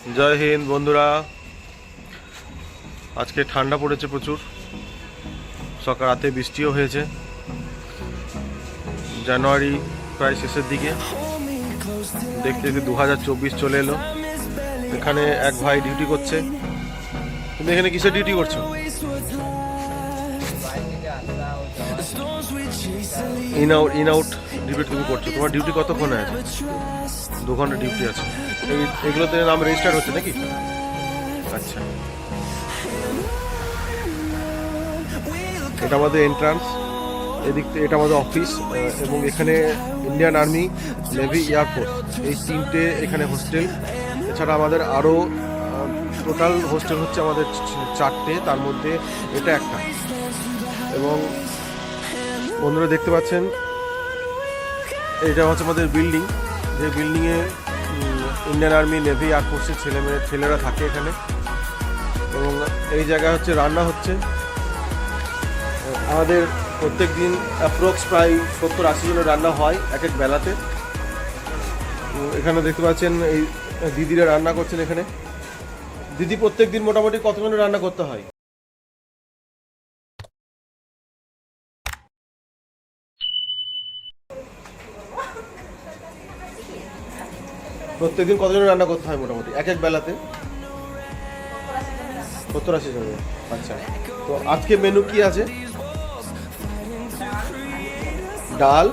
জয় হিন্দ বন্ধুরা। আজকে ঠান্ডা পড়েছে প্রচুর, সকাল রাতে বৃষ্টিও হয়েছে। জানুয়ারি প্রায় শেষের দিকে, দেখতে দেখতে 2024 চলে এলো। এখানে এক ভাই ডিউটি করছে। তুমি এখানে কিসের ডিউটি করছো? ইন আউট ডিউটি তুমি করছো। তোমার ডিউটি কতক্ষণে আছে? 2 ঘন্টা ডিউটি আছে। এগুলোতে নাম রেজিস্টার হচ্ছে নাকি? আচ্ছা, এটা আমাদের এন্ট্রান্স, এদিক থেকে এটা আমাদের অফিস, এবং এখানে ইন্ডিয়ান আর্মি, নেভি, এয়ারফোর্স এই 3টে এখানে হোস্টেল। এছাড়া আমাদের আরও টোটাল হোস্টেল হচ্ছে আমাদের 4টে, তার মধ্যে এটা একটা। এবং বন্ধুরা দেখতে পাচ্ছেন এটা হচ্ছে আমাদের বিল্ডিং, যে বিল্ডিংয়ে ইন্ডিয়ান আর্মি, নেভি, এয়ারফোর্সের ছেলেরা থাকে এখানে। এবং এই জায়গায় হচ্ছে রান্না হচ্ছে আমাদের প্রত্যেক দিন অ্যাপ্রক্স প্রায় 70-80 জনের রান্না হয় এক এক বেলাতে। এখানে দেখতে পাচ্ছেন এই দিদিরা রান্না করছেন এখানে। দিদি, প্রত্যেক দিন মোটামুটি কতজনের রান্না করতে হয়? প্রত্যেকদিন কতজনের রান্না করতে হয় মোটামুটি এক এক বেলাতে? 70-80 জনের। আচ্ছা, তো আজকে মেনু কি আছে? ডাল,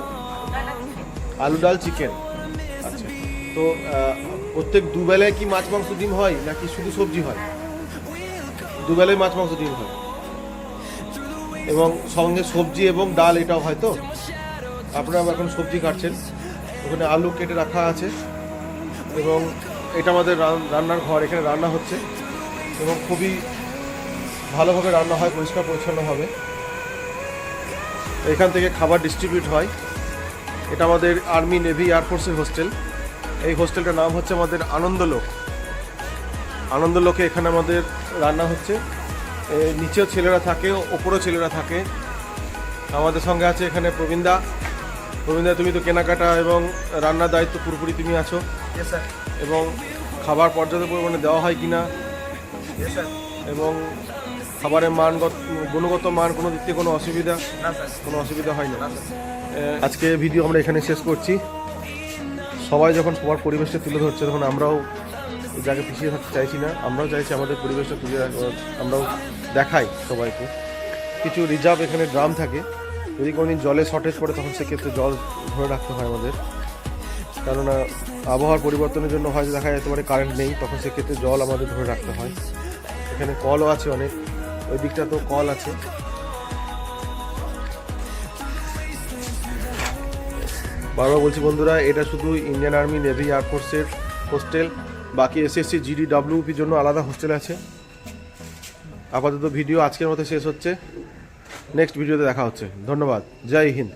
আলু ডাল, চিকেন। আচ্ছা, তো প্রত্যেক দুবেলায় কি মাছ মাংস ডিম হয় নাকি শুধু সবজি হয়? দুবেলায় মাছ মাংস ডিম হয়, এবং সঙ্গে সবজি এবং ডাল এটাও হয়। তো আপনারা এখন সবজি কাটছেন, ওখানে আলু কেটে রাখা আছে, এবং এটা আমাদের রান্নার ঘর। এখানে রান্না হচ্ছে এবং খুবই ভালোভাবে রান্না হয়, পরিষ্কার পরিচ্ছন্নভাবে। এখান থেকে খাবার ডিস্ট্রিবিউট হয়। এটা আমাদের আর্মি, নেভি, এয়ারফোর্সের হোস্টেল। এই হোস্টেলটার নাম হচ্ছে আমাদের আনন্দলোক। আনন্দলোকে এখানে আমাদের রান্না হচ্ছে। নিচেও ছেলেরা থাকে, ওপরেও ছেলেরা থাকে। আমাদের সঙ্গে আছে এখানে প্রবীণদা। প্রবীণদা, তুমি তো কেনাকাটা এবং রান্নার দায়িত্ব পুরোপুরি তুমি আছো। এবং খাবার পর্যাপ্ত পরিমাণে দেওয়া হয় কিনা, এবং খাবারের গুণগত মান কোনো দিক থেকে কোনো অসুবিধা হয় না। আজকে ভিডিও আমরা এখানে শেষ করছি। সবাই যখন সবার পরিবেশটা তুলে ধরছে, তখন আমরাও এই জায়গায় পিছিয়ে থাকতে চাইছি না। আমরাও চাইছি আমাদের পরিবেশটা আমরাও দেখাই সবাইকে। কিছু রিজার্ভ এখানে ড্রাম থাকে, যদি কোনোদিন জলের শর্টেজ পড়ে তখন সেক্ষেত্রে জল ধরে রাখতে হয় আমাদের। কেননা আবহাওয়ার পরিবর্তনের জন্য হয়তো দেখা যেতে পারে কারেন্ট নেই, তখন সেক্ষেত্রে জল আমাদের ধরে রাখতে হয়। এখানে কলও আছে অনেক, ওই দিকটা তো কল আছে। বারবার বলছি বন্ধুরা, এটা শুধু ইন্ডিয়ান আর্মি, নেভি, এয়ারফোর্সের হোস্টেল। বাকি এসএসসি, জিডি, ডাব্লিউপির জন্য আলাদা হোস্টেল আছে। আপাতত ভিডিও আজকের মতো শেষ হচ্ছে, নেক্সট ভিডিওতে দেখা হচ্ছে। ধন্যবাদ। জয় হিন্দ।